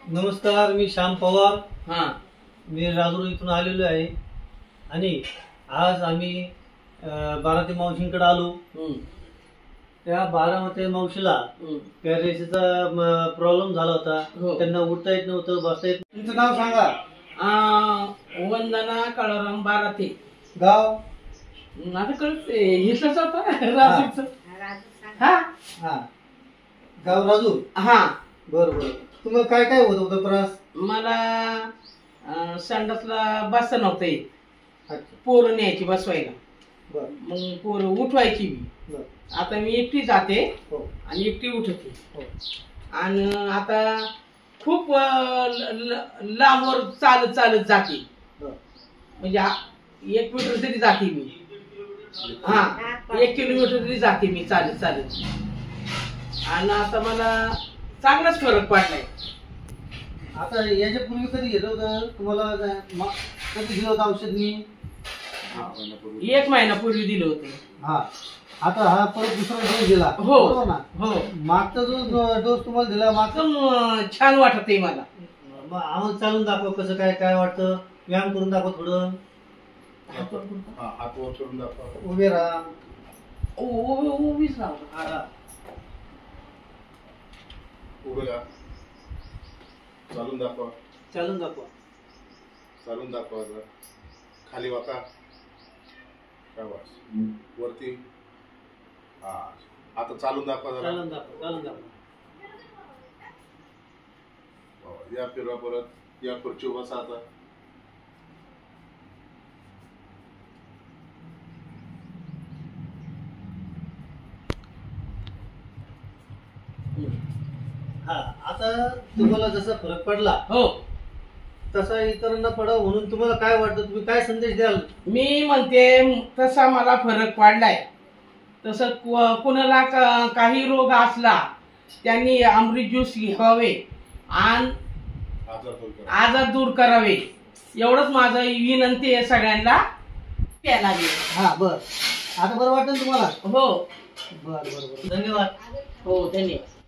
नमस्कार, मी श्याम पवार. हा मी राजूर इथून आलेलो आहे आणि आज आम्ही बारामती मावशींकडे आलो. त्या बारामती मावशीला पॅरालिसिसचा प्रॉब्लेम झाला होता. हो. त्यांना उठता येत नव्हतं, बसता येत. तुमचं नाव सांगा. वंदना काळाराम बाराते. गाव? आता कळते हिसच होता राजूरचं. हा हा, गाव राजूर. हा बरोबर. तुम्हाला काय काय होत होतं त्रास? मला संडासला बसता नव्हतं येत. अच्छा. पोरं न्यायची बसवायला. बरं. मग पोरं उठवायची मी. बरं. आता मी एकटी जाते हो. आणि एकटी उठते. हो. आणि आता खूप लांबवर चालत चालत जाते. बरं. म्हणजे 1 मीटर तरी जाते मी. हा 1 किलोमीटर तरी जाते मी चालत चालत. आणि आता मला चांगलाच फरक पडलाय. आता याच्या पूर्वी कधी घेतलं होतं तुम्हाला? कधी दिलं होतं औषध? मी 1 महिन्यापूर्वी दिलं होतं. हा, आता हा परत दुसरा डोस दिला. हो. बरोबर ना? हो. मागचा जो डोस तुम्हाला दिला, मागचा एकदम छान वाटत आहे मला. आम्हाला चालून दाखवा कसं काय काय वाटतं. व्यायाम करून दाखवा थोडं. हात वर करून दाखवा. उभे राहा. उभीच राहू. हा. उभे राहा. चालून दाखवा. चालून दाखवा. चालून दाखवा. खाली वाका. शाबास. वरती. हा, आता चालून दाखवा जरा. चालून दाखवा. चालून दाखवा. या फिरवा परत. या खुर्ची बसा आता. हा, आता तुम्हाला जसा फरक पडला हो तसा इतरांना पडावं म्हणून तुम्हाला काय वाटतं? तुम्ही काय संदेश द्याल? मी म्हणते तसा मला फरक पडलाय. तसं कुणाला काही रोग असला त्यांनी अमृत ज्यूस घ्यावे आणि आजार दूर करावे. एवढंच माझं विनंती आहे सगळ्यांना. प्यायला लागेल. हा, बर. आता बरं वाटेल तुम्हाला? हो. बर बर बर. धन्यवाद. हो धन्यवाद.